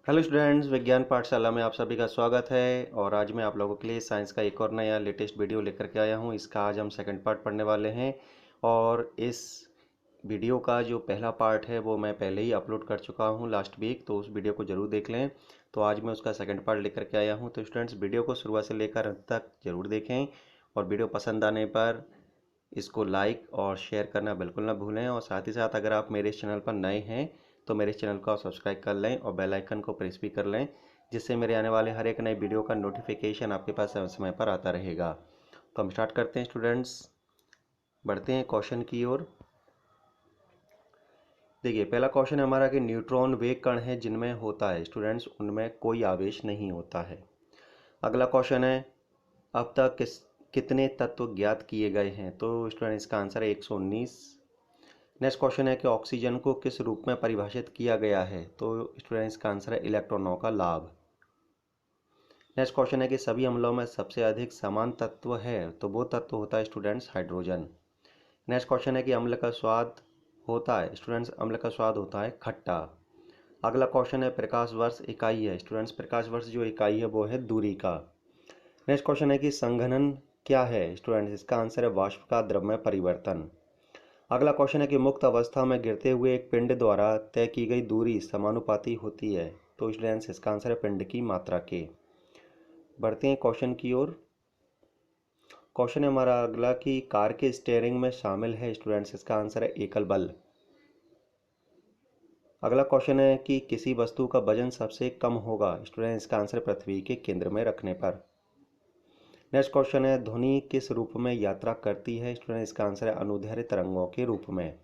Hello students, विज्ञान पाठशाला में आप सभी का स्वागत है। और आज मैं आप लोगों के लिए साइंस का एक और नया लेटेस्ट वीडियो लेकर के आया हूं। इसका आज हम सेकंड पार्ट पढ़ने वाले हैं। और इस वीडियो का जो पहला पार्ट है वो मैं पहले ही अपलोड कर चुका हूं लास्ट वीक, तो उस वीडियो को ज़रूर देख लें। तो आज मैं उसका सेकंड पार्ट लेकर के आया हूं। तो स्टूडेंट्स, वीडियो को शुरुआत से लेकर अंत तक ज़रूर देखें और वीडियो पसंद आने पर इसको लाइक और शेयर करना बिल्कुल ना भूलें। और साथ ही साथ अगर आप मेरे चैनल पर नए हैं तो मेरे चैनल को आप सब्सक्राइब कर लें और बेल आइकन को प्रेस भी कर लें, जिससे मेरे आने वाले हर एक नए वीडियो का नोटिफिकेशन आपके पास समय पर आता रहेगा। तो हम स्टार्ट करते हैं स्टूडेंट्स, बढ़ते हैं क्वेश्चन की ओर। देखिए, पहला क्वेश्चन है हमारा कि न्यूट्रॉन वे कण हैं जिनमें होता है स्टूडेंट्स उनमें कोई आवेश नहीं होता है। अगला क्वेश्चन है, अब तक कितने तत्व ज्ञात किए गए हैं? तो स्टूडेंट इसका आंसर है 119। नेक्स्ट क्वेश्चन है कि ऑक्सीजन को किस रूप में परिभाषित किया गया है? तो स्टूडेंट इसका आंसर है इलेक्ट्रॉनों का लाभ। नेक्स्ट क्वेश्चन है कि सभी अम्लों में सबसे अधिक समान तत्व है? तो वो तत्व होता है स्टूडेंट्स हाइड्रोजन। नेक्स्ट क्वेश्चन है कि अम्ल का स्वाद होता है स्टूडेंट्स, अम्ल का स्वाद होता है खट्टा। अगला क्वेश्चन है प्रकाश वर्ष इकाई है स्टूडेंट्स, प्रकाश वर्ष जो इकाई है वो है दूरी का। नेक्स्ट क्वेश्चन है कि संघनन क्या है स्टूडेंट्स, इसका आंसर है वाष्प का द्रव में परिवर्तन। अगला क्वेश्चन है कि मुक्त अवस्था में गिरते हुए एक पिंड द्वारा तय की गई दूरी समानुपाती होती है? तो स्टूडेंट्स इसका आंसर है पिंड की मात्रा के। बढ़ते हैं क्वेश्चन की ओर। क्वेश्चन है हमारा अगला कि कार के स्टीयरिंग में शामिल है स्टूडेंट्स, इसका आंसर है एकल बल। अगला क्वेश्चन है कि किसी वस्तु का वजन सबसे कम होगा स्टूडेंट्स, इसका आंसर है पृथ्वी के केंद्र में रखने पर। नेक्स्ट क्वेश्चन है ध्वनि किस रूप में यात्रा करती है स्टूडेंट, इसका आंसर है अनुदैर्ध्य तरंगों के रूप में।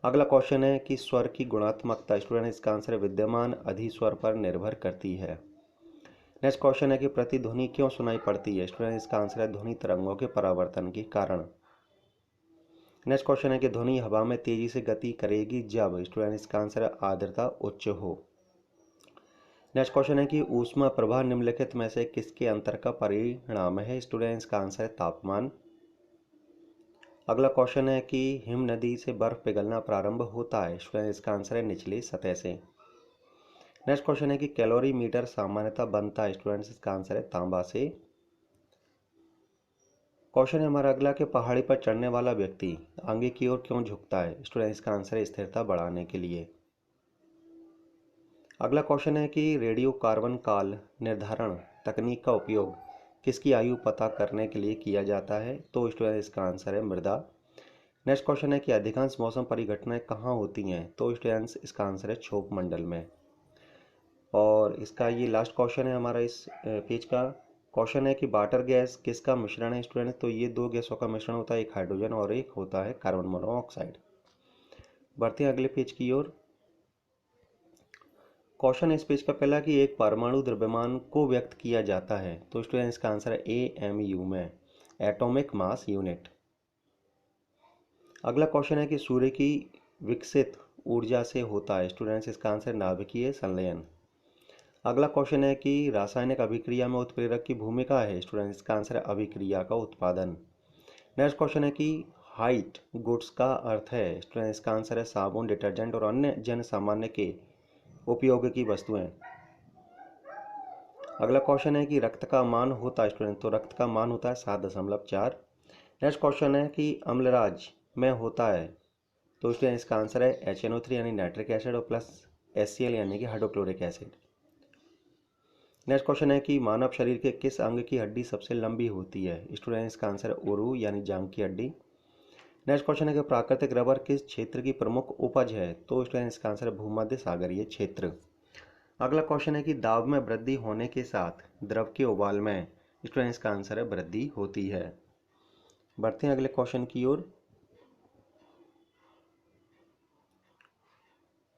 अगला क्वेश्चन है कि स्वर की गुणात्मकता स्टूडेंट, इसका आंसर है विद्यमान अधिस्वर पर निर्भर करती है। नेक्स्ट क्वेश्चन है कि प्रतिध्वनि क्यों सुनाई पड़ती है स्टूडेंट, इसका आंसर है ध्वनि तरंगों के परावर्तन के कारण। नेक्स्ट क्वेश्चन है कि ध्वनि हवा में तेजी से गति करेगी जब स्टूडेंट, इसका आंसर है आर्द्रता उच्च हो। नेक्स्ट क्वेश्चन है कि ऊष्मा प्रवाह निम्नलिखित में से किसके अंतर का परिणाम है स्टूडेंट, इसका आंसर है तापमान। अगला क्वेश्चन है कि हिम नदी से बर्फ पिघलना प्रारंभ होता है स्टूडेंट, इसका आंसर है निचली सतह से। नेक्स्ट क्वेश्चन है कि कैलोरी मीटर सामान्यतः बनता है स्टूडेंट्स, इसका आंसर है तांबा से। क्वेश्चन है हमारा अगला कि पहाड़ी पर चढ़ने वाला व्यक्ति आगे की ओर क्यों झुकता है स्टूडेंट, इसका आंसर है स्थिरता बढ़ाने के लिए। अगला क्वेश्चन है कि रेडियो कार्बन काल निर्धारण तकनीक का उपयोग किसकी आयु पता करने के लिए किया जाता है? तो स्टूडेंट इसका आंसर है मृदा। नेक्स्ट क्वेश्चन है कि अधिकांश मौसम परिघटनाएं कहाँ होती हैं? तो स्टूडेंट्स इसका आंसर है क्षोभ मंडल में। और इसका ये लास्ट क्वेश्चन है हमारा इस पेज का। क्वेश्चन है कि वाटर गैस किसका मिश्रण है स्टूडेंट? तो ये दो गैसों का मिश्रण होता है, एक हाइड्रोजन और एक होता है कार्बन मोनोऑक्साइड। बढ़ते हैं अगले पेज की ओर। क्वेश्चन है इस पेज का पहला कि एक परमाणु द्रव्यमान को व्यक्त किया जाता है? तो स्टूडेंट इसका आंसर है AMU में, एटॉमिक मास यूनिट। अगला क्वेश्चन है कि सूर्य की विकसित ऊर्जा से होता है स्टूडेंट्स, इसका आंसर नाभिकीय संलयन। अगला क्वेश्चन है कि रासायनिक अभिक्रिया में उत्प्रेरक की भूमिका है स्टूडेंट्स, इसका आंसर है अभिक्रिया का उत्पादन। नेक्स्ट क्वेश्चन है कि हाइट गुड्स का अर्थ है स्टूडेंट्स, इसका आंसर है साबुन, डिटर्जेंट और अन्य जन सामान्य के उपयोग की वस्तुएं। अगला क्वेश्चन है कि रक्त का मान होता है स्टूडेंट, तो रक्त का मान होता है 7.4। नेक्स्ट क्वेश्चन है कि अम्लराज में होता है? तो स्टूडेंट इसका आंसर है HNO3 यानी नाइट्रिक एसिड और प्लस HCl यानी कि हाइड्रोक्लोरिक एसिड। नेक्स्ट क्वेश्चन है कि मानव शरीर के किस अंग की हड्डी सबसे लंबी होती है स्टूडेंट, इसका आंसर है उरु यानी जांघ की हड्डी। नेक्स्ट क्वेश्चन है कि प्राकृतिक रबर किस क्षेत्र की प्रमुख उपज है? तो स्टूडेंट इसका आंसर है भूमध्य सागरीय क्षेत्र। अगला क्वेश्चन है कि दाब में वृद्धि होने के साथ द्रव के उबाल में स्टूडेंट इसका आंसर है वृद्धि होती है। बढ़ते हैं अगले क्वेश्चन की ओर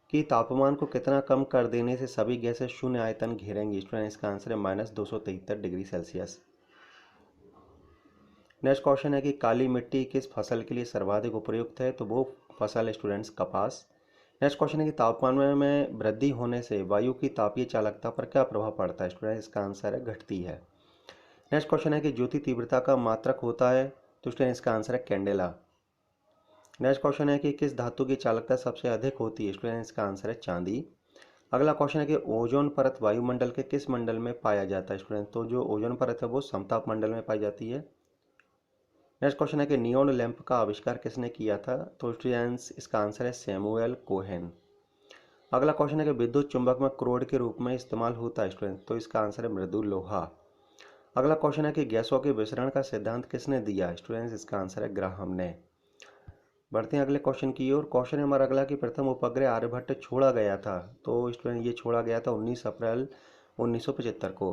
कि तापमान को कितना कम कर देने से सभी गैसें शून्य आयतन घेरेंगी स्टूडेंट, इसका आंसर है -273 डिग्री सेल्सियस। नेक्स्ट क्वेश्चन है कि काली मिट्टी किस फसल के लिए सर्वाधिक उपयुक्त है? तो वो फसल है स्टूडेंट्स कपास। नेक्स्ट क्वेश्चन है कि तापमान में वृद्धि होने से वायु की तापीय चालकता पर क्या प्रभाव पड़ता है स्टूडेंट, इसका आंसर है घटती है। नेक्स्ट क्वेश्चन है कि ज्योति तीव्रता का मात्रक होता है? तो स्टूडेंट इसका आंसर है कैंडेला। नेक्स्ट क्वेश्चन है कि किस धातु की चालकता सबसे अधिक होती है स्टूडेंट, इसका आंसर है चांदी। अगला क्वेश्चन है कि ओजोन परत वायुमंडल के किस मंडल में पाया जाता है स्टूडेंट? तो जो ओजोन परत है वो समताप मंडल में पाई जाती है। नेक्स्ट क्वेश्चन है कि नियोन लैंप का आविष्कार किसने किया था? तो स्टूडेंट्स इसका आंसर है सैमुअल कोहेन। अगला क्वेश्चन है कि विद्युत चुंबक में क्रोड के रूप में इस्तेमाल होता है स्टूडेंट? तो इसका आंसर है मृदु लोहा। अगला क्वेश्चन है कि गैसों के विसरण का सिद्धांत किसने दिया स्टूडेंट्स? इसका आंसर है ग्राहम ने। बढ़ते हैं अगले क्वेश्चन की ओर। क्वेश्चन है हमारा अगला कि प्रथम उपग्रह आर्यभट्ट छोड़ा गया था? तो स्टूडेंट ये छोड़ा गया था 19 अप्रैल 1975 को।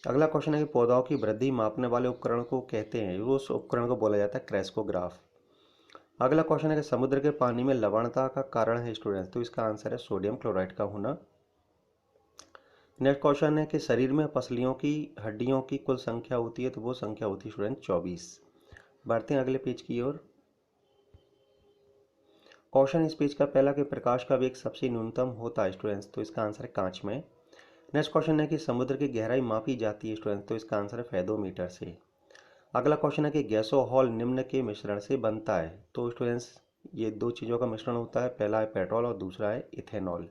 अगला क्वेश्चन है कि पौधों की वृद्धि मापने वाले उपकरण को कहते हैं? उस उपकरण को बोला जाता है क्रेस्कोग्राफ। अगला क्वेश्चन है कि समुद्र के पानी में लवणता का कारण है स्टूडेंट्स? तो इसका आंसर है सोडियम क्लोराइड का होना। नेक्स्ट क्वेश्चन है कि शरीर में पसलियों की हड्डियों की कुल संख्या होती है? तो वो संख्या होती है स्टूडेंट 24। बढ़ते हैं अगले पेज की ओर। क्वेश्चन इस पेज का पहला कि प्रकाश का वेग सबसे न्यूनतम होता है स्टूडेंट्स? तो इसका आंसर है कांच में। नेक्स्ट क्वेश्चन है कि समुद्र की गहराई मापी जाती है स्टूडेंट्स? तो इसका आंसर है फेदोमीटर से। अगला क्वेश्चन है कि गैसोहॉल निम्न के मिश्रण से बनता है? तो स्टूडेंट्स ये दो चीज़ों का मिश्रण होता है, पहला है पेट्रोल और दूसरा है इथेनॉल।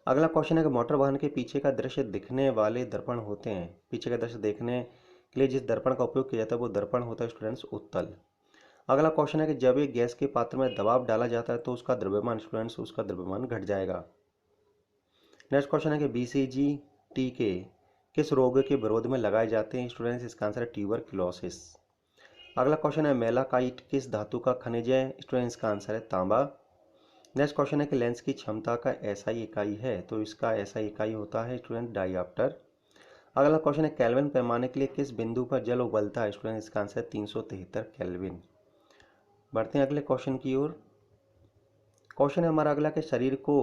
अगला क्वेश्चन है कि मोटर वाहन के पीछे का दृश्य दिखने वाले दर्पण होते हैं? पीछे का दृश्य देखने के लिए जिस दर्पण का उपयोग किया जाता है वो दर्पण होता है स्टूडेंट्स उत्तल। अगला क्वेश्चन है कि जब एक गैस के पात्र में दबाव डाला जाता है तो उसका द्रव्यमान स्टूडेंट्स उसका द्रव्यमान घट जाएगा। नेक्स्ट क्वेश्चन है कि बीसीजी टीके किस रोग के विरोध में लगाए जाते हैं स्टूडेंट्स? इसका आंसर है ट्यूबरक्लोसिस। अगला क्वेश्चन है मेलाकाइट किस धातु का खनिज है स्टूडेंट्स? का आंसर है तांबा। नेक्स्ट क्वेश्चन है कि लेंस की क्षमता का एसआई इकाई है? तो इसका एसआई इकाई होता है स्टूडेंट डायऑप्टर। अगला क्वेश्चन है केल्विन पैमाने के लिए किस बिंदु पर जल उबलता है स्टूडेंट? इसका आंसर है 373 केल्विन। बढ़ते हैं अगले क्वेश्चन की ओर। क्वेश्चन है हमारा अगला कि शरीर को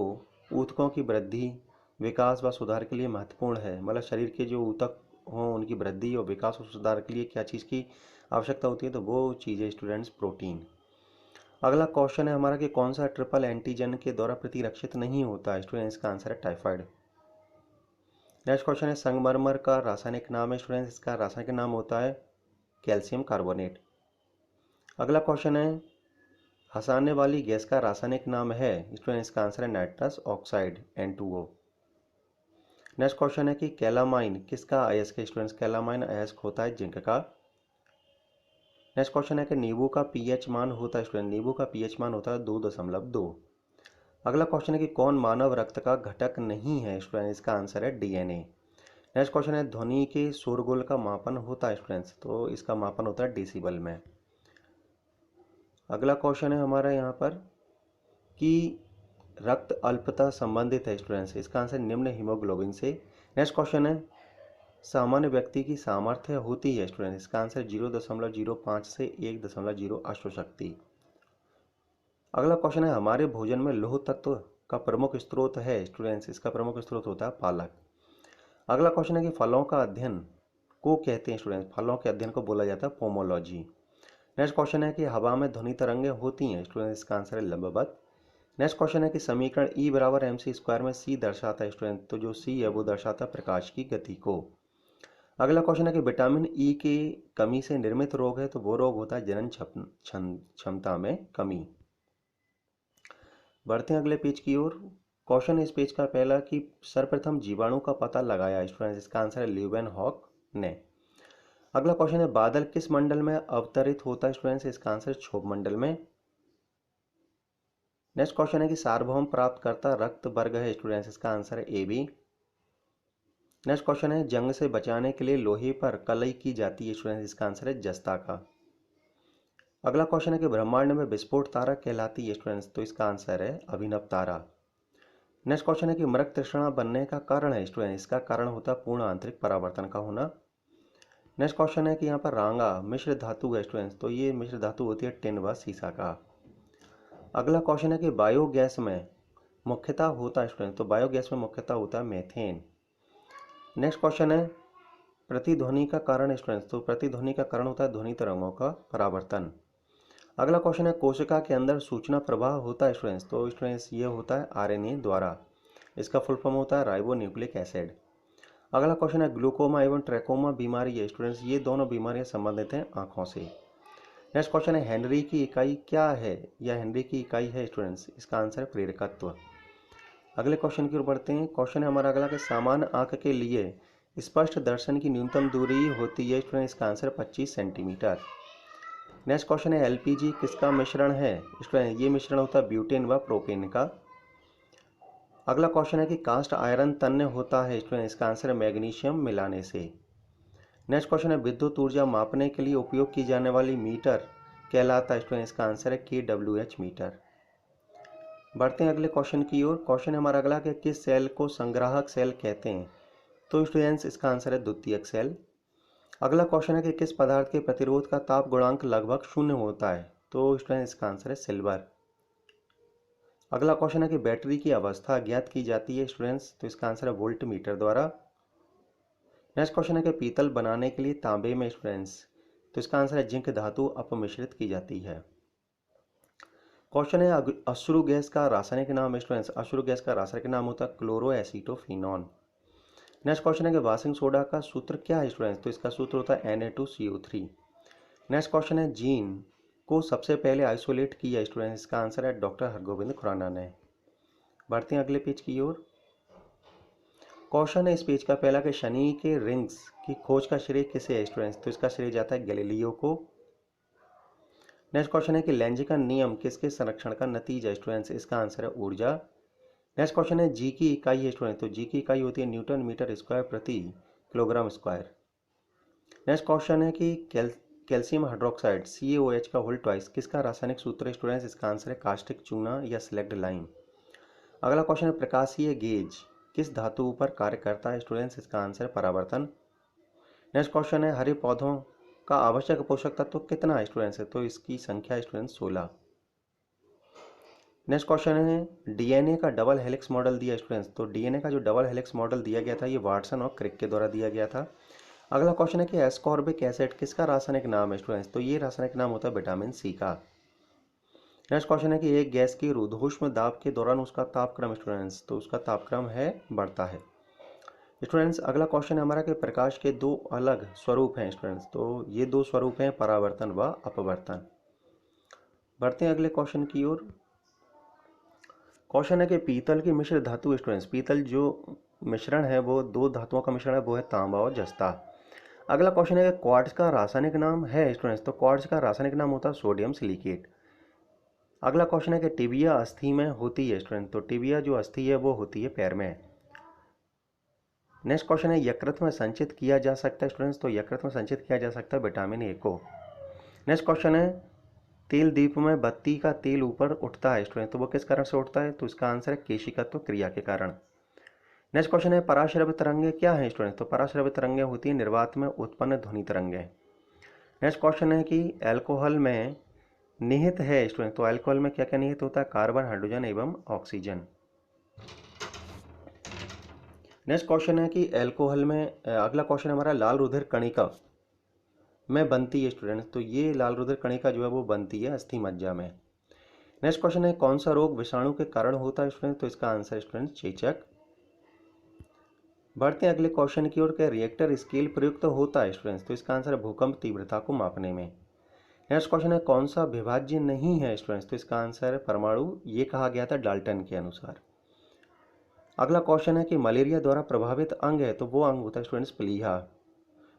ऊतकों की वृद्धि विकास व सुधार के लिए महत्वपूर्ण है? मतलब शरीर के जो ऊतक हों उनकी वृद्धि और विकास और सुधार के लिए क्या चीज़ की आवश्यकता होती है? तो वो चीज़ है स्टूडेंट्स प्रोटीन। अगला क्वेश्चन है हमारा कि कौन सा ट्रिपल एंटीजन के द्वारा प्रतिरक्षित नहीं होता है स्टूडेंट्स? का आंसर है टाइफाइड। नेक्स्ट क्वेश्चन है संगमरमर का रासायनिक नाम है स्टूडेंट्स? इसका रासायनिक नाम होता है कैल्शियम कार्बोनेट। अगला क्वेश्चन है हंसाने वाली गैस का रासायनिक नाम है स्टूडेंट्स? का आंसर है nitrous oxide N2O। Next question है कि कैलामाइन किसका अयस्क है स्टूडेंट्स? कैलामाइन अयस्क होता है जिंक का। नेक्स्ट क्वेश्चन है कि नींबू का पीएच मान होता है स्टूडेंट? नींबू का पीएच मान होता है 2.2। अगला क्वेश्चन है कि कौन मानव रक्त का घटक नहीं है स्टूडेंट? इसका आंसर है डीएनए। नेक्स्ट क्वेश्चन है ध्वनि के शोरगुल का मापन होता है स्टूडेंट्स? तो इसका मापन होता है डेसिबल में। अगला क्वेश्चन है हमारा यहाँ पर कि रक्त अल्पता संबंधित है स्टूडेंट्स? इसका आंसर निम्न हीमोग्लोबिन से। नेक्स्ट क्वेश्चन है सामान्य व्यक्ति की सामर्थ्य होती है स्टूडेंट? इसका आंसर 0.05 से 1.0 अश्वशक्ति। अगला क्वेश्चन है हमारे भोजन में लौह तत्व का प्रमुख स्रोत है स्टूडेंट्स? इसका प्रमुख स्रोत होता है पालक। अगला क्वेश्चन है कि फलों का अध्ययन को कहते हैं स्टूडेंट्स? फलों के अध्ययन को बोला जाता है पोमोलॉजी। नेक्स्ट क्वेश्चन है कि हवा में ध्वनि तरंगें होती हैं स्टूडेंट्स? इसका आंसर है लंबवत। नेक्स्ट क्वेश्चन है कि समीकरण E बराबर mc² में C दर्शाता है स्टूडेंट? तो जो C है वो दर्शाता है प्रकाश की गति को। अगला क्वेश्चन है कि विटामिन E की कमी से निर्मित रोग है? तो वो रोग होता है जनन क्षमता में कमी। बढ़ते हैं अगले पेज की ओर। क्वेश्चन इस पेज का पहला कि सर्वप्रथम जीवाणु का पता लगाया स्टूडेंट्स? इसका आंसर है ल्यूवेनहॉक ने। अगला क्वेश्चन है बादल किस मंडल में अवतरित होता है स्टूडेंट्स? इसका आंसर क्षोभ मंडल में। नेक्स्ट क्वेश्चन है कि सार्वभौम प्राप्तकर्ता रक्त वर्ग है स्टूडेंट्स? इसका आंसर है AB। नेक्स्ट क्वेश्चन है जंग से बचाने के लिए लोहे पर कलई की जाती है स्टूडेंट्स? इसका आंसर है जस्ता का। अगला क्वेश्चन है कि ब्रह्मांड में विस्फोट तारा कहलाती है स्टूडेंट्स? तो इसका आंसर है अभिनव तारा। नेक्स्ट क्वेश्चन है कि मृग तृष्णा बनने का कारण है स्टूडेंट? इसका कारण होता है पूर्ण आंतरिक परावर्तन का होना। नेक्स्ट क्वेश्चन है कि यहाँ पर रांगा मिश्र धातु है स्टूडेंट्स? तो ये मिश्र धातु होती है टिन व सीसा का। अगला क्वेश्चन है कि बायोगैस में मुख्यतः होता है स्टूडेंट? तो बायोगैस में मुख्यतः होता है मेथेन। नेक्स्ट क्वेश्चन है प्रतिध्वनि का कारण स्टूडेंट्स? तो प्रतिध्वनि का कारण होता है ध्वनि तरंगों का परावर्तन। अगला क्वेश्चन है कोशिका के अंदर सूचना प्रवाह होता है स्टूडेंट्स? तो स्टूडेंट्स ये होता है RNA द्वारा। इसका फुल फॉर्म होता है राइबो न्यूक्लिक एसिड। अगला क्वेश्चन है ग्लूकोमा एवं ट्रैकोमा बीमारी है स्टूडेंट्स? ये दोनों बीमारियां संबंधित हैं आंखों से। नेक्स्ट क्वेश्चन है हेनरी की इकाई क्या है या हेनरी की इकाई है स्टूडेंट्स? इसका आंसर है प्रेरकत्व। अगले क्वेश्चन की ओर बढ़ते हैं। क्वेश्चन है हमारा अगला कि सामान्य आंख के लिए स्पष्ट दर्शन की न्यूनतम दूरी होती है स्टूडेंट, इसका आंसर 25 सेंटीमीटर। नेक्स्ट क्वेश्चन है एलपीजी किसका मिश्रण है स्टूडेंट, ये मिश्रण होता है ब्यूटेन व प्रोपेन का। अगला क्वेश्चन है कि कास्ट आयरन तन्य होता है स्टूडेंट, इसका आंसर है मैग्नीशियम मिलाने से। नेक्स्ट क्वेश्चन है विद्युत ऊर्जा मापने के लिए उपयोग की जाने वाली मीटर कहलाता है स्टूडेंट, इसका आंसर है KWH मीटर। बढ़ते हैं अगले क्वेश्चन की ओर। क्वेश्चन हमारा अगला कि किस सेल को संग्राहक सेल कहते हैं, तो स्टूडेंट्स इसका आंसर है द्वितीयक सेल। अगला क्वेश्चन है कि किस पदार्थ के प्रतिरोध का ताप गुणांक लगभग 0 होता है, तो स्टूडेंट इसका आंसर है सिल्वर। अगला क्वेश्चन है कि बैटरी की अवस्था ज्ञात की जाती है स्टूडेंट्स, तो इसका आंसर है वोल्ट मीटर द्वारा। नेक्स्ट क्वेश्चन है कि पीतल बनाने के लिए तांबे में स्टूडेंट्स, तो इसका आंसर है जिंक धातु अपमिश्रित की जाती है। क्वेश्चन है अश्रु गैस का रासायनिक नाम स्टूडेंट्स, अश्रु गैस का रासायनिक नाम होता है क्लोरोएसिटोफिनॉन। नेक्स्ट क्वेश्चन है कि वाशिंग सोडा का सूत्र क्या है स्टूडेंट्स, तो इसका सूत्र होता है Na2CO3। नेक्स्ट क्वेश्चन है जीन को सबसे पहले आइसोलेट किया स्टूडेंट्स, इसका आंसर है डॉक्टर हरगोविंद खुराना ने। बढ़ते हैं अगले पेज की ओर। क्वेश्चन है इस पेज का पहला कि शनि के रिंग्स की खोज का श्रेय किसे है स्टूडेंट्स, तो इसका श्रेय जाता है गैलीलियो को। नेक्स्ट क्वेश्चन है कि लेंज का नियम किसके संरक्षण का नतीजा है स्टूडेंट्स, इसका आंसर है ऊर्जा। नेक्स्ट क्वेश्चन है जी की इकाई है स्टूडेंट, तो जी की इकाई होती है न्यूटन मीटर स्क्वायर प्रति किलोग्राम स्क्वायर। नेक्स्ट क्वेश्चन है कि कैल्शियम हाइड्रोक्साइड CaOH का होल ट्वाइस किसका रासायनिक सूत्र है स्टूडेंट्स, इसका आंसर है कास्टिक चूना या सिलेक्ट लाइम। अगला क्वेश्चन है प्रकाशीय गेज किस धातु पर कार्य करता है स्टूडेंट्स, इसका आंसर है परावर्तन। नेक्स्ट क्वेश्चन है हरे पौधों का आवश्यक पोषक तत्व कितना है स्टूडेंट्स, तो इसकी संख्या स्टूडेंट्स 16। नेक्स्ट क्वेश्चन है डीएनए का डबल हेलिक्स मॉडल दिया स्टूडेंट्स, तो डीएनए का जो डबल हेलिक्स मॉडल दिया गया था ये वाटसन और क्रिक के द्वारा दिया गया था। अगला क्वेश्चन है कि एस्कॉर्बिक एसिड किसका रासायनिक नाम है स्टूडेंट्स, तो ये रासायनिक नाम होता है विटामिन सी का। नेक्स्ट क्वेश्चन है कि एक गैस की रुद्धोष्म दाब के दौरान उसका तापक्रम स्टूडेंट्स, तो उसका तापक्रम है बढ़ता है। स्टूडेंट्स अगला क्वेश्चन है हमारा कि प्रकाश के दो अलग स्वरूप हैं स्टूडेंट्स, तो ये दो स्वरूप हैं परावर्तन व अपवर्तन। बढ़ते हैं अगले क्वेश्चन की ओर। क्वेश्चन है कि पीतल की मिश्र धातु स्टूडेंट्स, पीतल जो मिश्रण है वो दो धातुओं का मिश्रण है, वो है तांबा और जस्ता। अगला क्वेश्चन है कि क्वार्ट्ज का रासायनिक नाम है स्टूडेंट्स, तो क्वार्ट्ज का रासायनिक नाम होता है सोडियम सिलिकेट। अगला क्वेश्चन है कि टिबिया अस्थि में होती है स्टूडेंट, तो टिबिया जो अस्थि है वो होती है पैर में। नेक्स्ट क्वेश्चन है यकृत में संचित किया जा सकता है स्टूडेंट्स, तो यकृत में संचित किया जा सकता है विटामिन ए को। नेक्स्ट क्वेश्चन है तेल दीप में बत्ती का तेल ऊपर उठता है स्टूडेंट, तो वो किस कारण से उठता है, तो इसका आंसर है केशिकत्व क्रिया के कारण। नेक्स्ट क्वेश्चन है पराश्रव्य तरंगे क्या है स्टूडेंट, तो पराश्रव्य तरंगे होती है निर्वात में उत्पन्न ध्वनि तरंगे। नेक्स्ट क्वेश्चन है कि एल्कोहल में निहित है स्टूडेंट, तो एल्कोहल में क्या क्या निहित होता है, कार्बन हाइड्रोजन एवं ऑक्सीजन। नेक्स्ट क्वेश्चन है कि एल्कोहल में अगला क्वेश्चन हमारा लाल रुधिर कणिका में बनती है स्टूडेंट्स, तो ये लाल रुधिर कणिका जो है वो बनती है अस्थि मज्जा में। नेक्स्ट क्वेश्चन है कौन सा रोग विषाणु के कारण होता है स्टूडेंट, तो इसका आंसर स्टूडेंट चेचक। बढ़ते हैं अगले क्वेश्चन की ओर के रिएक्टर स्केल प्रयुक्त होता है स्टूडेंट्स, तो इसका आंसर है भूकंप तीव्रता को मापने में। नेक्स्ट क्वेश्चन है कौन सा विभाज्य नहीं है स्टूडेंट्स, तो इसका आंसर है परमाणु, ये कहा गया था डाल्टन के अनुसार। अगला क्वेश्चन है कि मलेरिया द्वारा प्रभावित अंग है, तो वो अंग होता है स्टूडेंट्स प्लीहा।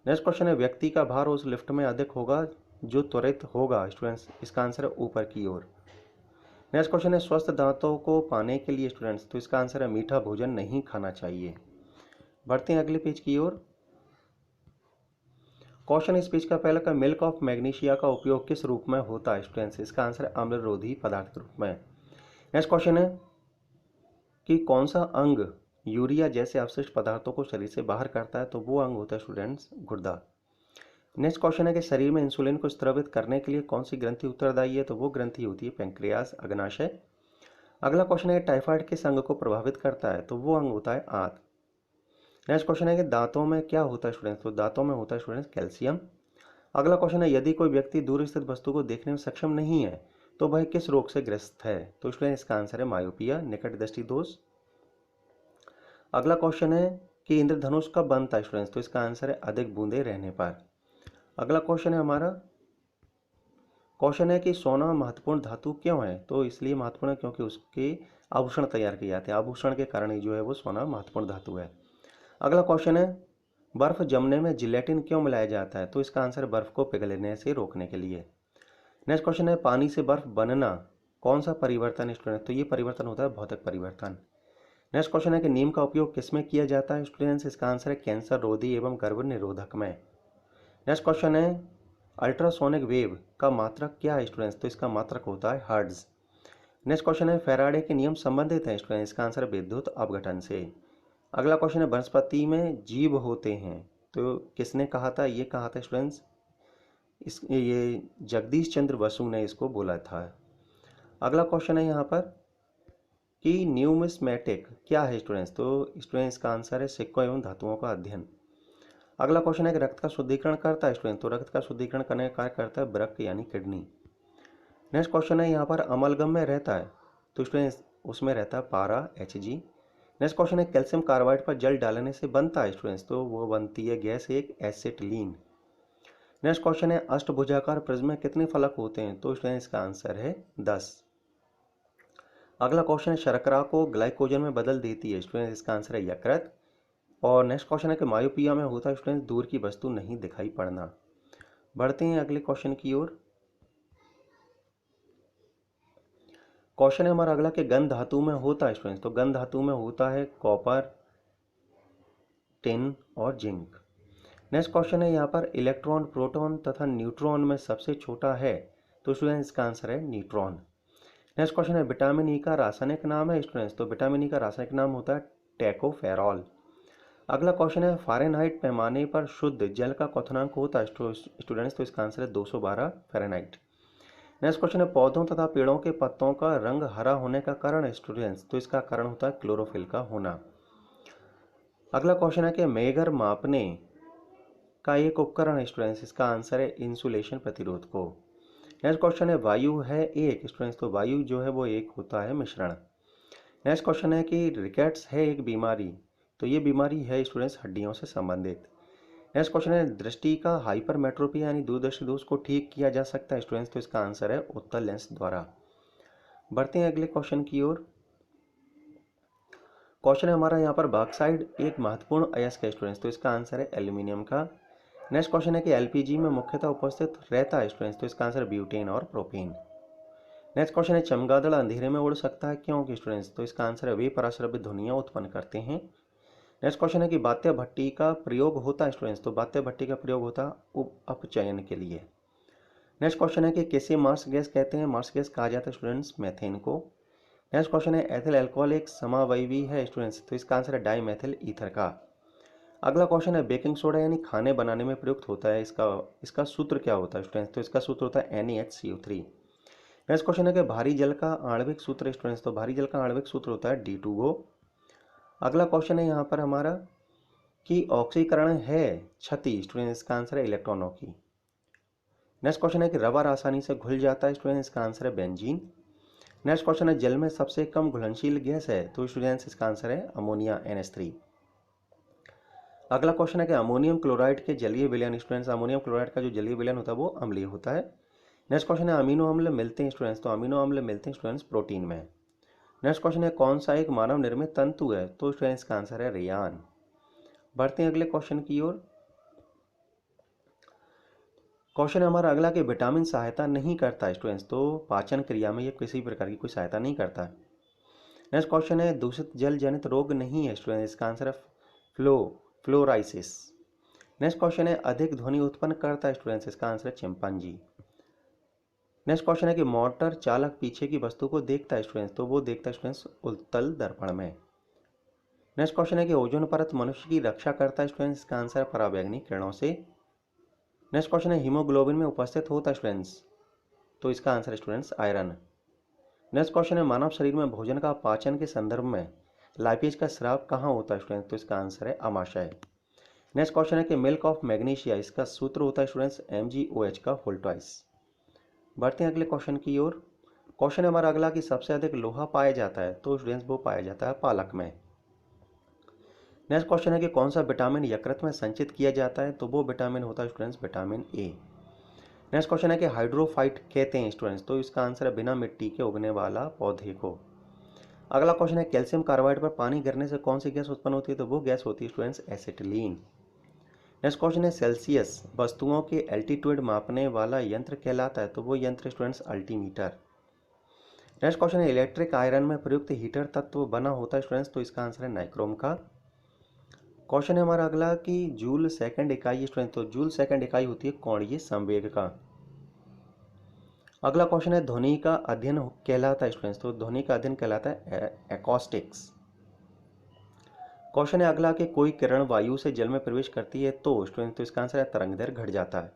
नेक्स्ट क्वेश्चन है व्यक्ति का भार उस लिफ्ट में अधिक होगा जो त्वरित होगा स्टूडेंट्स, इसका आंसर है ऊपर की ओर। नेक्स्ट क्वेश्चन है स्वस्थ दांतों को पाने के लिए स्टूडेंट्स, तो इसका आंसर है मीठा भोजन नहीं खाना चाहिए। बढ़ते हैं अगले पेज की ओर। क्वेश्चन इस पेज का पहला का मिल्क ऑफ मैग्नीशिया का उपयोग किस रूप में होता है स्टूडेंट्स, इसका आंसर है अम्लरोधी पदार्थ के रूप में। नेक्स्ट क्वेश्चन है कि कौन सा अंग यूरिया जैसे अवशिष्ट पदार्थों को शरीर से बाहर करता है, तो वो अंग होता है स्टूडेंट्स गुर्दा। नेक्स्ट क्वेश्चन है कि शरीर में इंसुलिन को स्रावित करने के लिए कौन सी ग्रंथि उत्तरदायी है, तो वो ग्रंथि होती है पेंक्रियास अग्नाशय। अगला क्वेश्चन है टाइफाइड किस अंग को प्रभावित करता है, तो वो अंग होता है आंत। नेक्स्ट क्वेश्चन है कि दांतों में क्या होता है स्टूडेंट्स, तो दांतों में होता है स्टूडेंट्स कैल्शियम। अगला क्वेश्चन है यदि कोई व्यक्ति दूर स्थित वस्तु को देखने में सक्षम नहीं है तो वह किस रोग से ग्रस्त है, तो स्टूडेंट इसका आंसर है मायोपिया, निकट दृष्टि दोष। अगला क्वेश्चन है कि इंद्रधनुष कब बनता है स्टूडेंट्स, तो इसका आंसर है अधिक बूंदे रहने पर। अगला क्वेश्चन है हमारा क्वेश्चन है कि सोना महत्वपूर्ण धातु क्यों है, तो इसलिए महत्वपूर्ण है क्योंकि उसके आभूषण तैयार किए जाते हैं। आभूषण के कारण ही जो है वो सोना महत्वपूर्ण धातु है। अगला क्वेश्चन है, बर्फ जमने में जिलेटिन क्यों मिलाया जाता है? तो इसका आंसर बर्फ को पिघलने से रोकने के लिए। नेक्स्ट क्वेश्चन है, पानी से बर्फ बनना कौन सा परिवर्तन है स्टूडेंट? तो ये परिवर्तन होता है भौतिक परिवर्तन। नेक्स्ट क्वेश्चन है कि नीम का उपयोग किसमें किया जाता है स्टूडेंट्स? इसका आंसर है कैंसर रोधी एवं गर्भ निरोधक में। नेक्स्ट क्वेश्चन है, अल्ट्रासोनिक वेव का मात्रक क्या है स्टूडेंट्स? तो इसका मात्रक होता है हर्ट्ज। नेक्स्ट क्वेश्चन है, फैराडे के नियम संबंधित हैं स्टूडेंट्स? इसका आंसर विद्युत अपघटन से। अगला क्वेश्चन है, वनस्पति में जीव होते हैं, तो किसने कहा था? ये कहा था स्टूडेंट्स, ये जगदीश चंद्र बसु ने इसको बोला था। अगला क्वेश्चन है यहाँ पर कि न्यूमिस्मेटिक क्या है स्टूडेंट्स? तो स्टूडेंट्स का आंसर है सिक्कों एवं धातुओं का अध्ययन। अगला क्वेश्चन है कि रक्त का शुद्धिकरण करता है स्टूडेंट? तो रक्त का शुद्धिकरण करने का कार्य करता है वृक्क यानी किडनी। नेक्स्ट क्वेश्चन है, यहाँ पर अमलगम में रहता है, तो स्टूडेंट्स उसमें रहता है पारा Hg। नेक्स्ट क्वेश्चन है, कैल्शियम कार्बाइड पर जल डालने से बनता है स्टूडेंट्स? तो वो बनती है गैस एक एसिटिलीन। नेक्स्ट क्वेश्चन है, अष्टभुजाकार प्रिज्म में कितने फलक होते हैं? तो स्टूडेंट्स का आंसर है 10। अगला क्वेश्चन है, शर्करा को ग्लाइकोजन में बदल देती है स्टूडेंट्स? इसका आंसर है यकृत। और नेक्स्ट क्वेश्चन है कि मायोपिया में होता है स्टूडेंट्स दूर की वस्तु नहीं दिखाई पड़ना। बढ़ते हैं अगले क्वेश्चन की ओर। क्वेश्चन है हमारा अगला कि गन धातु में होता है स्टूडेंट्स? तो गन धातु में होता है कॉपर, टिन और जिंक। नेक्स्ट क्वेश्चन है यहाँ पर इलेक्ट्रॉन, प्रोटॉन तथा न्यूट्रॉन में सबसे छोटा है? तो स्टूडेंट्स इसका आंसर है न्यूट्रॉन। नेक्स्ट क्वेश्चन है, विटामिन ई का रासायनिक नाम है स्टूडेंट्स? तो विटामिन ई का रासायनिक नाम होता है टैकोफेरॉल। अगला क्वेश्चन है, फ़ारेनहाइट पैमाने पर शुद्ध जल का क्वथनांक होता है स्टूडेंट्स? तो इसका आंसर है 212 फ़ारेनहाइट। नेक्स्ट क्वेश्चन है, पौधों तथा पेड़ों के पत्तों का रंग हरा होने का कारण है स्टूडेंट्स? तो इसका कारण होता है क्लोरोफिल का होना। अगला क्वेश्चन है कि मेगर मापने का एक उपकरण है स्टूडेंट्स? इसका आंसर है इंसुलेशन प्रतिरोध को। नेक्स्ट क्वेश्चन है, वायु है एक स्टूडेंट्स? तो वायु जो है वो एक होता है मिश्रण। नेक्स्ट क्वेश्चन है कि रिकेट्स है एक बीमारी? तो ये बीमारी है स्टूडेंट्स हड्डियों से संबंधित। नेक्स्ट क्वेश्चन है, दृष्टि का हाइपरमेट्रोपिया यानी दूरदर्शी दोष को ठीक किया जा सकता है स्टूडेंट्स? तो इसका आंसर है उत्तल लेंस द्वारा। बढ़ते हैं अगले क्वेश्चन की ओर। क्वेश्चन है हमारा यहाँ पर बॉक्साइड एक महत्वपूर्ण अयस्क है स्टूडेंट्स? तो इसका आंसर है एल्यूमिनियम का। नेक्स्ट क्वेश्चन है कि एलपीजी में मुख्यतः उपस्थित रहता है स्टूडेंट्स? तो इसका आंसर ब्यूटेन और प्रोपेन। नेक्स्ट क्वेश्चन है, चमगादड़ अंधेरे में उड़ सकता है क्योंकि स्टूडेंट्स? तो इसका आंसर है वे पराश्रव्य ध्वनियाँ उत्पन्न करते हैं। नेक्स्ट क्वेश्चन है कि बात्य भट्टी का प्रयोग होता है स्टूडेंट्स? तो बात्य भट्टी का प्रयोग होता है अपचयन के लिए। नेक्स्ट क्वेश्चन है कि किसे मार्स गैस कहते हैं? मार्स गैस कहा जाता है स्टूडेंट्स मेथेन को। नेक्स्ट क्वेश्चन है, एथिल अल्कोहल एक समावयवी है स्टूडेंट्स? तो इसका आंसर है डाइमेथिल ईथर का। अगला क्वेश्चन है, बेकिंग सोडा यानी खाने बनाने में प्रयुक्त होता है, इसका सूत्र क्या होता है स्टूडेंट्स? तो इसका सूत्र होता है NaHCO3। नेक्स्ट क्वेश्चन है कि भारी जल का आणविक सूत्र स्टूडेंट्स? तो भारी जल का आणविक सूत्र होता है D2O। अगला क्वेश्चन है यहाँ पर हमारा कि ऑक्सीकरण है क्षति स्टूडेंट्स? इसका आंसर है इलेक्ट्रॉनों की। नेक्स्ट क्वेश्चन है कि रबर आसानी से घुल जाता है स्टूडेंट्स? इसका आंसर है बेंजीन। नेक्स्ट क्वेश्चन है, जल में सबसे कम घुलनशील गैस है? तो स्टूडेंट्स इसका आंसर है अमोनिया NH3। अगला क्वेश्चन है कि अमोनियम क्लोराइड के जलीय विलयन स्टूडेंट्स? अमोनियम क्लोराइड का जो जलीय विलयन होता है वो अम्लीय होता है। नेक्स्ट क्वेश्चन है, अमीनो अम्ल मिलते हैं स्टूडेंट्स? तो अमीनो अम्ल मिलते हैं स्टूडेंट्स प्रोटीन में। नेक्स्ट क्वेश्चन है, कौन सा एक मानव निर्मित तंतु है? तो स्टूडेंट्स का आंसर है रेयान। बढ़ते हैं अगले क्वेश्चन की ओर। क्वेश्चन है हमारा अगला कि विटामिन सहायता नहीं करता है स्टूडेंट्स? तो पाचन क्रिया में ये किसी प्रकार की कोई सहायता नहीं करता है। नेक्स्ट क्वेश्चन है, दूषित जल जनित रोग नहीं है स्टूडेंट्स? इसका आंसर है फ्लोराइसिस। नेक्स्ट क्वेश्चन है, अधिक ध्वनि उत्पन्न करता है स्टूडेंट्स? इसका आंसर है चिंपांजी। नेक्स्ट क्वेश्चन है कि मोटर चालक पीछे की वस्तु को देखता है स्टूडेंट्स? तो वो देखता है स्टूडेंट्स उत्तल दर्पण में। नेक्स्ट क्वेश्चन है कि ओजोन परत मनुष्य की रक्षा करता है स्टूडेंट्स? इसका आंसर है पराबैंगनी किरणों से। नेक्स्ट क्वेश्चन है, हीमोग्लोबिन में उपस्थित होता है स्टूडेंट्स? तो इसका आंसर है स्टूडेंट्स आयरन। नेक्स्ट क्वेश्चन है, मानव शरीर में भोजन का पाचन के संदर्भ में लाइपेज का स्राव कहाँ होता है स्टूडेंट्स? तो इसका आंसर है आमाशय। नेक्स्ट क्वेश्चन है कि मिल्क ऑफ मैग्नीशिया, इसका सूत्र होता है स्टूडेंट्स MgOH का होल ट्वाइस। बढ़ते हैं अगले क्वेश्चन की ओर। क्वेश्चन है हमारा अगला कि सबसे अधिक लोहा पाया जाता है? तो स्टूडेंट्स वो पाया जाता है पालक में। नेक्स्ट क्वेश्चन है कि कौन सा विटामिन यकृत में संचित किया जाता है? तो वो विटामिन होता है students vitamin A। Next question है कि हाइड्रोफाइट कहते हैं स्टूडेंट्स? तो इसका आंसर है बिना मिट्टी के उगने वाला पौधे को। अगला क्वेश्चन है कैल्शियम कार्बाइड पर पानी गिरने से कौन सी गैस उत्पन्न होती है, तो वो गैस होती है स्टूडेंट्स एसिटिलीन। नेक्स्ट क्वेश्चन है सेल्सियस वस्तुओं के एल्टीट्यूड मापने वाला यंत्र कहलाता है, तो वो यंत्र स्टूडेंट्स अल्टीमीटर। नेक्स्ट क्वेश्चन है इलेक्ट्रिक आयरन में प्रयुक्त हीटर तत्व बना होता है स्टूडेंट्स, तो इसका आंसर है नाइक्रोम का। क्वेश्चन है हमारा अगला कि जूल सेकंड इकाई स्टूडेंट, तो जूल सेकंड इकाई होती है कोणीय संवेग का। अगला क्वेश्चन है ध्वनि का अध्ययन कहलाता है स्टूडेंट्स, तो ध्वनि का अध्ययन कहलाता है एकॉस्टिक्स। क्वेश्चन है अगला कि कोई किरण वायु से जल में प्रवेश करती है तो स्टूडेंट्स, तो इसका आंसर है तरंगदैर्घ्य घट जाता है।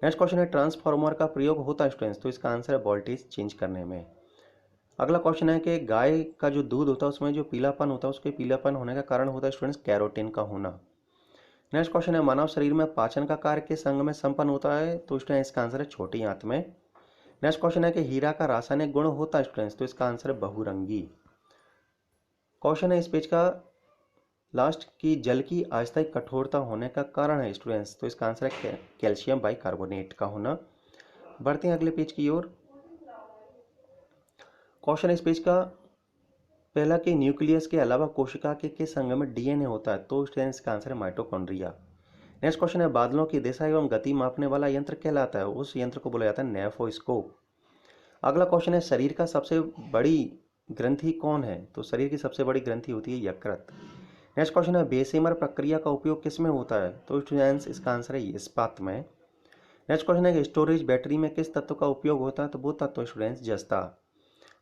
नेक्स्ट क्वेश्चन है ट्रांसफार्मर का प्रयोग होता है स्टूडेंट्स, तो इसका आंसर है वोल्टेज चेंज करने में। अगला क्वेश्चन है कि गाय का जो दूध होता है उसमें जो पीलापन होता है, उसके पीलापन होने का कारण होता है स्टूडेंट्स कैरोटीन का होना। नेक्स्ट क्वेश्चन है मानव शरीर में पाचन का कार्य किस अंग में संपन्न होता है, तो स्टूडेंट्स इसका आंसर है छोटी आंत में। नेक्स्ट क्वेश्चन है कि हीरा का रासायनिक गुण होता है स्टूडेंट्स, तो इसका आंसर है बहुरंगी। क्वेश्चन है इस पेज का लास्ट की जल की अस्थायी कठोरता होने का कारण है स्टूडेंट्स, तो इसका आंसर है कैल्शियम बाइकार्बोनेट का होना। बढ़ते हैं अगले पेज की ओर। क्वेश्चन है इस पेज का पहला कि न्यूक्लियस के अलावा कोशिका के किस अंग में डीएनए होता है, तो स्टूडेंट्स इसका आंसर है माइटोकॉन्ड्रिया। नेक्स्ट क्वेश्चन है बादलों की दिशा एवं गति मापने वाला यंत्र कहलाता है, उस यंत्र को बोला जाता है नेफोस्कोप। अगला क्वेश्चन है शरीर का सबसे बड़ी ग्रंथि कौन है, तो शरीर की सबसे बड़ी ग्रंथि होती है यकृत। नेक्स्ट क्वेश्चन है बेसेमर प्रक्रिया का उपयोग किस में होता है, तो स्टूडेंट्स इसका आंसर है इस्पात में। नेक्स्ट क्वेश्चन है स्टोरेज बैटरी में किस तत्व का उपयोग होता है, तो वो तत्व स्टूडेंट्स जस्ता।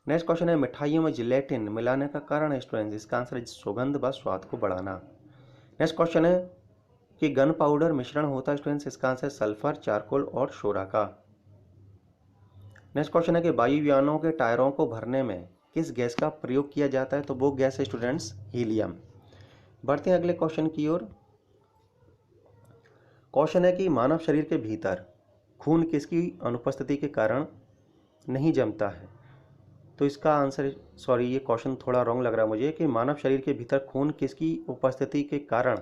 नेक्स्ट क्वेश्चन है मिठाइयों में जिलेटिन मिलाने का कारण है स्टूडेंट्स, इसका आंसर है सुगंध व स्वाद को बढ़ाना। नेक्स्ट क्वेश्चन है कि गन पाउडर मिश्रण होता है स्टूडेंट्स, इसका आंसर सल्फर, चारकोल और शोरा का। नेक्स्ट क्वेश्चन है कि वायुयानों के टायरों को भरने में किस गैस का प्रयोग किया जाता है, तो वो गैस है स्टूडेंट्स हीलियम। बढ़ते हैं अगले क्वेश्चन की ओर। क्वेश्चन है कि मानव शरीर के भीतर खून किसकी अनुपस्थिति के कारण नहीं जमता है, तो इसका आंसर ये क्वेश्चन थोड़ा रॉन्ग लग रहा है मुझे कि मानव शरीर के भीतर खून किसकी उपस्थिति के कारण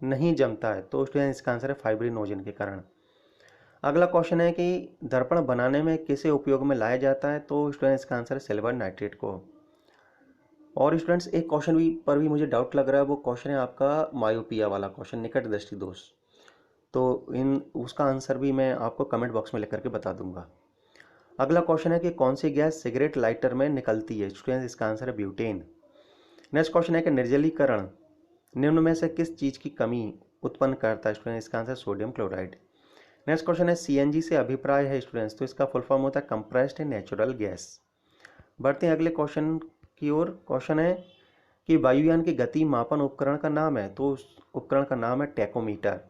नहीं जमता है, तो स्टूडेंट इसका आंसर है फाइब्रिनोजन के कारण। अगला क्वेश्चन है कि दर्पण बनाने में किसे उपयोग में लाया जाता है, तो स्टूडेंट इसका आंसर है सिल्वर नाइट्रेट को। और स्टूडेंट्स एक क्वेश्चन पर भी मुझे डाउट लग रहा है, वो क्वेश्चन है आपका मायोपिया वाला क्वेश्चन, निकट दृष्टि दोष, तो उसका आंसर भी मैं आपको कमेंट बॉक्स में लिख करके बता दूंगा। अगला क्वेश्चन है कि कौन सी गैस सिगरेट लाइटर में निकलती है, स्टूडेंट्स इसका आंसर है ब्यूटेन। नेक्स्ट क्वेश्चन है कि निर्जलीकरण निम्न में से किस चीज़ की कमी उत्पन्न करता है, स्टूडेंट इसका answer sodium chloride. Next question है सीएनजी से अभिप्राय है स्टूडेंट्स, तो इसका फुल फॉर्म होता है कंप्रेस्ड नेचुरल गैस। बढ़ते हैं अगले क्वेश्चन की ओर। क्वेश्चन है कि वायुयान की गति मापन उपकरण का नाम है, तो उस उपकरण का नाम है टैकोमीटर।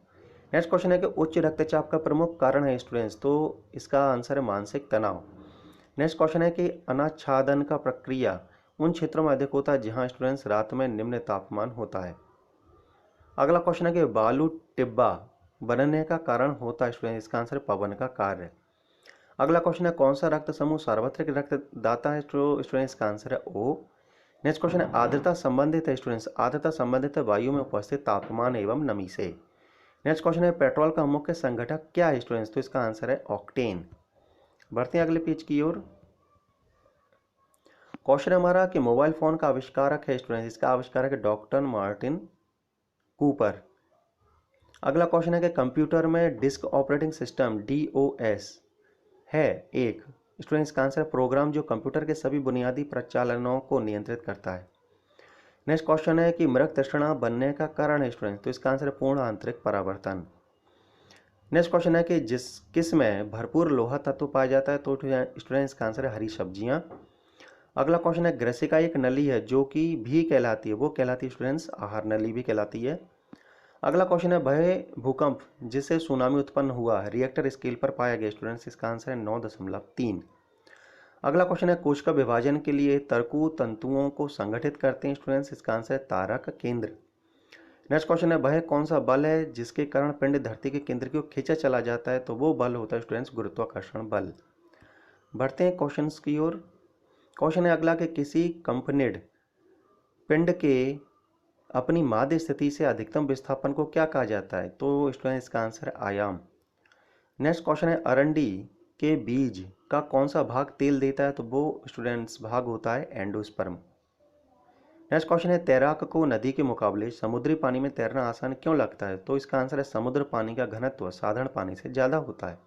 नेक्स्ट क्वेश्चन है कि उच्च रक्तचाप का प्रमुख कारण है स्टूडेंट्स, तो इसका आंसर है मानसिक तनाव। नेक्स्ट क्वेश्चन है कि अनाच्छादन का प्रक्रिया उन क्षेत्रों में अधिक होता है जहां स्टूडेंट्स रात में निम्न तापमान होता है। अगला क्वेश्चन है कि बालू टिब्बा बनने का कारण होता है स्टूडेंट, इसका आंसर पवन का कार्य। अगला क्वेश्चन है कौन सा रक्त समूह सार्वत्रिक रक्तदाता है, तो स्टूडेंट इसका आंसर है ओ। नेक्स्ट क्वेश्चन है आर्द्रता संबंधित है स्टूडेंट्स, आर्द्रता संबंधित है वायु में उपस्थित तापमान एवं नमी से। नेक्स्ट क्वेश्चन है पेट्रोल का मुख्य संघटक क्या है स्टूडेंट्स, तो इसका आंसर है ऑक्टेन। बढ़ते हैं अगले पेज की ओर। क्वेश्चन हमारा कि मोबाइल फोन का आविष्कारक है स्टूडेंट्स, इसका आविष्कारक है डॉक्टर मार्टिन कूपर। अगला क्वेश्चन है कि कंप्यूटर में डिस्क ऑपरेटिंग सिस्टम DOS है एक, स्टूडेंट्स का आंसर प्रोग्राम जो कंप्यूटर के सभी बुनियादी प्रचालनों को नियंत्रित करता है। नेक्स्ट क्वेश्चन है कि मृग तृष्णा बनने का कारण है स्टूडेंट्स, तो इसका आंसर है पूर्ण आंतरिक परावर्तन। नेक्स्ट क्वेश्चन है कि किस में भरपूर लोहा तत्व पाया जाता है, तो स्टूडेंट्स का आंसर है हरी सब्जियां। अगला क्वेश्चन है ग्रसिका एक नली है जो कि भी कहलाती है, वो कहलाती है स्टूडेंट्स आहार नली भी कहलाती है। अगला क्वेश्चन है वह भूकंप जिससे सुनामी उत्पन्न हुआ रिएक्टर स्केल पर पाया गया, स्टूडेंट्स इसका आंसर है 9.3। अगला क्वेश्चन है कोशिका विभाजन के लिए तरकु तंतुओं को संगठित करते हैं, स्टूडेंट्स इसका आंसर है तारक केंद्र। नेक्स्ट क्वेश्चन है वह कौन सा बल है जिसके कारण पिंड धरती के केंद्र की ओर खींचा चला जाता है, तो वो बल होता है स्टूडेंट्स गुरुत्वाकर्षण बल। बढ़ते हैं क्वेश्चन की ओर। क्वेश्चन है अगला कि किसी कंपनिड पिंड के अपनी माध्य स्थिति से अधिकतम विस्थापन को क्या कहा जाता है, तो स्टूडेंट इसका आंसर है आयाम। नेक्स्ट क्वेश्चन है अरंडी के बीज का कौन सा भाग तेल देता है, तो वो स्टूडेंट्स भाग होता है एंडोस्पर्म। नेक्स्ट क्वेश्चन है, तैराक को नदी के मुकाबले समुद्री पानी में तैरना आसान क्यों लगता है? तो इसका आंसर है समुद्र पानी का घनत्व साधारण पानी से ज़्यादा होता है।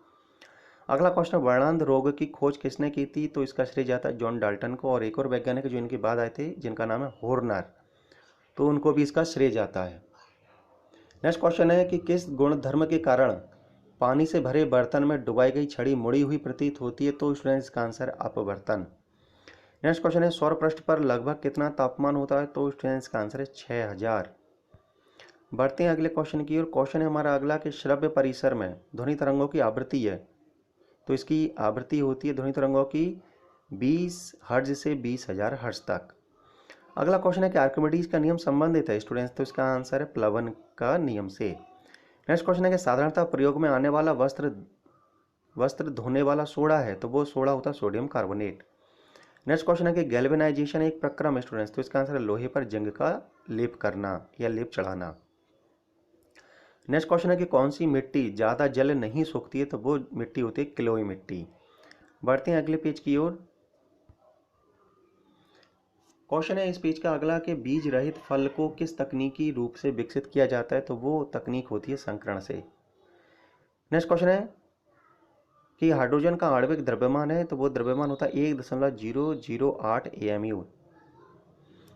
अगला क्वेश्चन, वर्णांध रोग की खोज किसने की थी? तो इसका श्रेय जाता है जॉन डाल्टन को, और एक और वैज्ञानिक जो इनके बाद आए थे जिनका नाम है होर्नर, तो उनको भी इसका श्रेय जाता है। नेक्स्ट क्वेश्चन है कि किस गुणधर्म के कारण पानी से भरे बर्तन में डुबाई गई छड़ी मुड़ी हुई प्रतीत होती है? तो स्टूडेंट्स इसका आंसर है अपवर्तन। नेक्स्ट क्वेश्चन है, सौर पृष्ठ पर लगभग कितना तापमान होता है? तो स्टूडेंट्स का आंसर है 6000। बढ़ते हैं अगले क्वेश्चन की ओर। क्वेश्चन है हमारा अगला कि श्रव्य परिसर में ध्वनि तरंगों की आवृत्ति है, तो इसकी आवृत्ति होती है ध्वनि तरंगों की 20 हर्ट्ज से 20,000 हर्ट्ज तक। अगला क्वेश्चन है कि आर्किमिडीज का नियम संबंधित है स्टूडेंट्स, तो इसका आंसर है प्लवन का नियम से। नेक्स्ट क्वेश्चन है कि साधारणतः प्रयोग में आने वाला वस्त्र धोने वाला सोडा है, तो वो सोडा होता है सोडियम कार्बोनेट। नेक्स्ट क्वेश्चन है कि गैल्वेनाइजेशन एक प्रक्रिया है स्टूडेंट्स, तो इसका आंसर है लोहे पर जंग का लेप करना या लेप चढ़ाना। नेक्स्ट क्वेश्चन है कि कौन सी मिट्टी ज़्यादा जल नहीं सोखती है? तो वो मिट्टी होती है क्लोई मिट्टी। बढ़ते हैं अगले पेज की ओर। क्वेश्चन है इस पेज का अगला कि बीज रहित फल को किस तकनीकी रूप से विकसित किया जाता है? तो वो तकनीक होती है संकरण से। नेक्स्ट क्वेश्चन है कि हाइड्रोजन का आणविक द्रव्यमान है, तो वो द्रव्यमान होता है 1.008 AMU।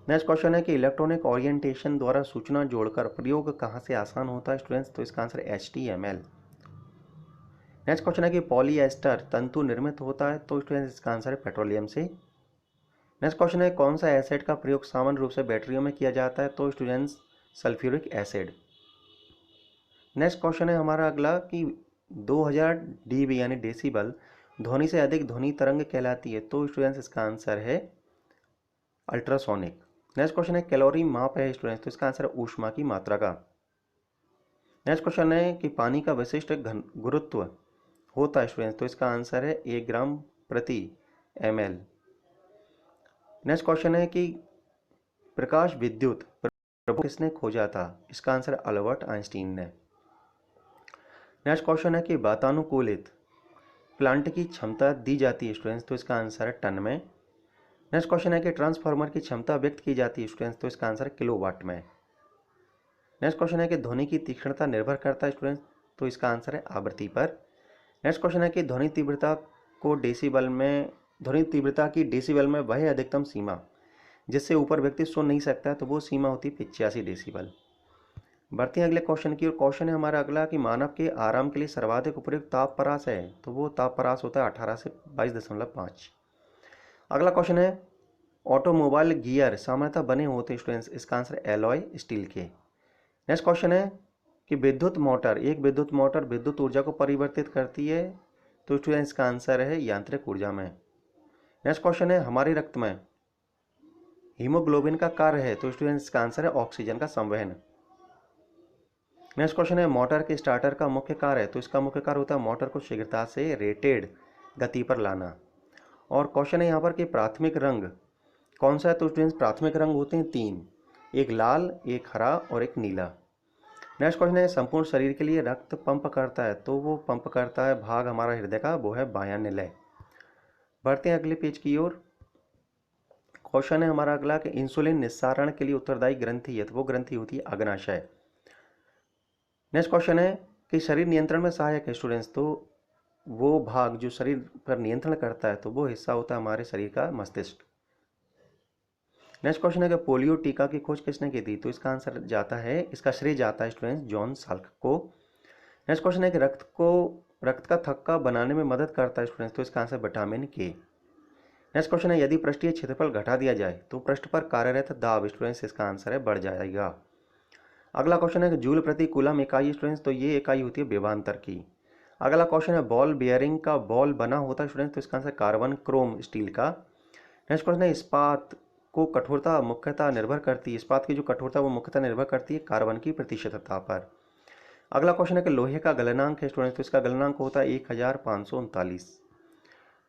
नेक्स्ट क्वेश्चन है कि इलेक्ट्रॉनिक ओरिएंटेशन द्वारा सूचना जोड़कर प्रयोग कहाँ से आसान होता है स्टूडेंट्स? तो इसका आंसर HTML। नेक्स्ट क्वेश्चन है कि पॉलीएस्टर तंतु निर्मित होता है, तो स्टूडेंट्स इसका आंसर है पेट्रोलियम से। नेक्स्ट क्वेश्चन है कौन सा एसिड का प्रयोग सामान्य रूप से बैटरियों में किया जाता है? तो students sulphuric acid. Next question है हमारा अगला कि 2000 dB यानी डेसिबल ध्वनि से अधिक ध्वनि तरंग कहलाती है, तो स्टूडेंट्स इसका आंसर है अल्ट्रासोनिक। नेक्स्ट क्वेश्चन है कैलोरी माप है स्टूडेंट्स, तो इसका आंसर है ऊष्मा की मात्रा का। नेक्स्ट क्वेश्चन है कि पानी का विशिष्ट गुरुत्व होता है स्टूडेंट्स, तो इसका आंसर है 1 ग्राम प्रति ml। नेक्स्ट क्वेश्चन है कि प्रकाश विद्युत प्रभाव किसने खोजा था? इसका आंसर है अल्बर्ट आइंस्टीन ने। नेक्स्ट क्वेश्चन है कि वातानुकूलित प्लांट की क्षमता दी जाती है स्टूडेंट्स, तो इसका आंसर है टन में। नेक्स्ट क्वेश्चन है कि ट्रांसफार्मर की क्षमता व्यक्त की जाती है स्टूडेंट्स, तो इसका आंसर है किलोवाट में। नेक्स्ट क्वेश्चन है कि ध्वनि की तीक्ष्णता निर्भर करता है स्टूडेंट्स, तो इसका आंसर है आवृत्ति पर। नेक्स्ट क्वेश्चन है कि ध्वनि तीव्रता की डेसिबल में वह अधिकतम सीमा जिससे ऊपर व्यक्ति सुन नहीं सकता, तो वो सीमा होती है 85 डेसिबल। बढ़ते हैं अगले क्वेश्चन की और। क्वेश्चन है हमारा अगला कि मानव के आराम के लिए सर्वाधिक उपयुक्त तापपरास है, तो वो तापपरास होता है 18 से 22.5। अगला क्वेश्चन है ऑटोमोबाइल गियर सामान्यतः बने होते हैं स्टूडेंट्स, इसका आंसर एलॉय स्टील के। नेक्स्ट क्वेश्चन है कि विद्युत मोटर विद्युत ऊर्जा को परिवर्तित करती है, तो स्टूडेंट्स का आंसर है यांत्रिक ऊर्जा में। नेक्स्ट क्वेश्चन है हमारे रक्त में हीमोग्लोबिन का कार्य है, तो स्टूडेंट्स का आंसर है ऑक्सीजन का संवहन। नेक्स्ट क्वेश्चन है मोटर के स्टार्टर का मुख्य कार्य है, तो इसका मुख्य कार्य होता है मोटर को शीघ्रता से रेटेड गति पर लाना। और क्वेश्चन है यहाँ पर कि प्राथमिक रंग कौन सा है? तो स्टूडेंट्स प्राथमिक रंग होते हैं 3, एक लाल, एक हरा और एक नीला। नेक्स्ट क्वेश्चन है संपूर्ण शरीर के लिए रक्त पंप करता है, तो वो पंप करता है भाग हमारा हृदय का, वो है बायां निलय। बढ़ते हैं अगले पेज की ओर। क्वेश्चन है हमारा अगला कि इंसुलिन निस्सारण के लिए उत्तरदायी ग्रंथि है, तो वो ग्रंथि होती है अग्नाशय। नेक्स्ट क्वेश्चन है कि शरीर नियंत्रण में सहायक है स्टूडेंट्स, तो वो भाग जो शरीर पर नियंत्रण करता है, तो वो हिस्सा होता है हमारे शरीर का मस्तिष्क। नेक्स्ट क्वेश्चन है कि पोलियो टीका की खोज किसने की थी? तो इसका आंसर जाता है, इसका श्रेय जाता है स्टूडेंट्स जॉन साल्क को। नेक्स्ट क्वेश्चन है कि रक्त का थक्का बनाने में मदद करता है स्टूडेंट्स, तो इसका आंसर विटामिन के। नेक्स्ट क्वेश्चन है यदि पृष्ठीय क्षेत्रफल घटा दिया जाए तो पृष्ठ पर कार्यरत दाब स्टूडेंट्स, इसका आंसर है बढ़ जाएगा। अगला क्वेश्चन है कि जूल प्रति कूलम इकाई स्टूडेंट्स, तो ये इकाई होती है विभवांतर की। अगला क्वेश्चन है बॉल बियरिंग का बॉल बना होता है स्टूडेंट्स, तो इसका आंसर कार्बन क्रोम स्टील का। नेक्स्ट क्वेश्चन है इस्पात को कठोरता मुख्यतः निर्भर करती है, इस्पात की जो कठोरता वो मुख्यतः निर्भर करती है कार्बन की प्रतिशतता पर। अगला क्वेश्चन है कि लोहे का गलनांक है स्टूडेंट्स, तो इसका गलनांक होता है 1539।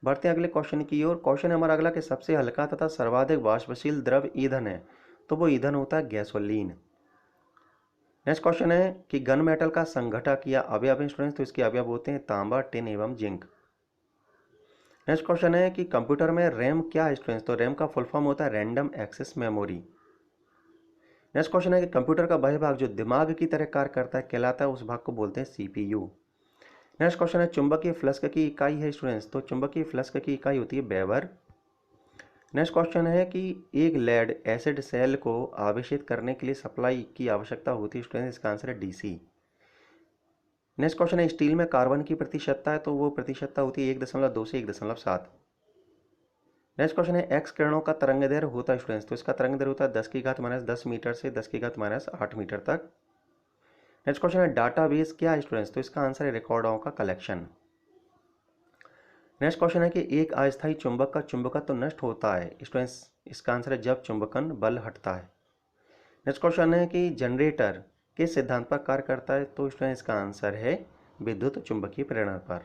बढ़ते हैं अगले क्वेश्चन की ओर। क्वेश्चन है हमारा अगला कि सबसे हल्का तथा सर्वाधिक वाष्पशील द्रव ईंधन है, तो वो ईंधन होता है गैसोलीन। नेक्स्ट क्वेश्चन है कि गन मेटल का संघटक या अवयव स्टूडेंट्स, तो इसके अवयव होते हैं तांबा, टिन एवं जिंक। नेक्स्ट क्वेश्चन है कि कंप्यूटर में रैम क्या है स्टूडेंट्स, तो रैम का फुल फॉर्म होता है random access memory. Next question है कि कंप्यूटर का वह भाग जो दिमाग की तरह कार्य करता है कहलाता है, उस भाग को बोलते हैं सीपीयू। नेक्स्ट क्वेश्चन है चुंबकीय फ्लक्स की इकाई है स्टूडेंट्स, तो चुंबकीय फ्लक्स की इकाई होती है वेबर। नेक्स्ट क्वेश्चन है कि एक लेड एसिड सेल को आवेशित करने के लिए सप्लाई की आवश्यकता होती है स्टूडेंट्स, इसका आंसर है डीसी। नेक्स्ट क्वेश्चन है स्टील में कार्बन की प्रतिशतता है, तो वो प्रतिशतता होती है 1.2 से 1.7। नेक्स्ट क्वेश्चन है एक्स किरणों का तरंग दैर्ध्य होता है स्टूडेंट्स, तो इसका तरंग दैर्ध्य होता है 10⁻10 मीटर से 10⁻8 मीटर तक। नेक्स्ट क्वेश्चन है डाटाबेस क्या है स्टूडेंट्स, तो इसका आंसर है रिकॉर्डों का कलेक्शन। नेक्स्ट क्वेश्चन है कि एक अस्थायी चुंबक का चुंबकत्व नष्ट होता है स्टूडेंट्स, इसका आंसर है जब चुंबकन बल हटता है। नेक्स्ट क्वेश्चन है कि जनरेटर किस सिद्धांत पर कार्य करता है, तो स्टूडेंट्स इसका आंसर है विद्युत चुंबकीय प्रेरण पर।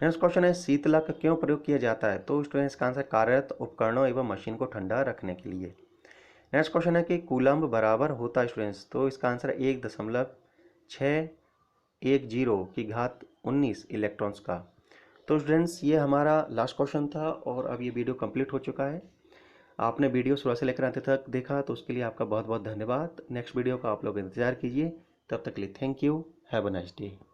नेक्स्ट क्वेश्चन है शीतलक क्यों प्रयोग किया जाता है, तो स्टूडेंट्स का आंसर कार्यरत उपकरणों एवं मशीन को ठंडा रखने के लिए। नेक्स्ट क्वेश्चन है कि कूलम्ब बराबर होता है स्टूडेंट्स, तो इसका आंसर है 1.610 इलेक्ट्रॉन्स का। तो स्टूडेंट्स ये हमारा लास्ट क्वेश्चन था और अब ये वीडियो कंप्लीट हो चुका है। आपने वीडियो शुरू से लेकर अंत तक देखा तो उसके लिए आपका बहुत बहुत धन्यवाद। नेक्स्ट वीडियो का आप लोग इंतजार कीजिए, तब तक के लिए thank you, have a nice day.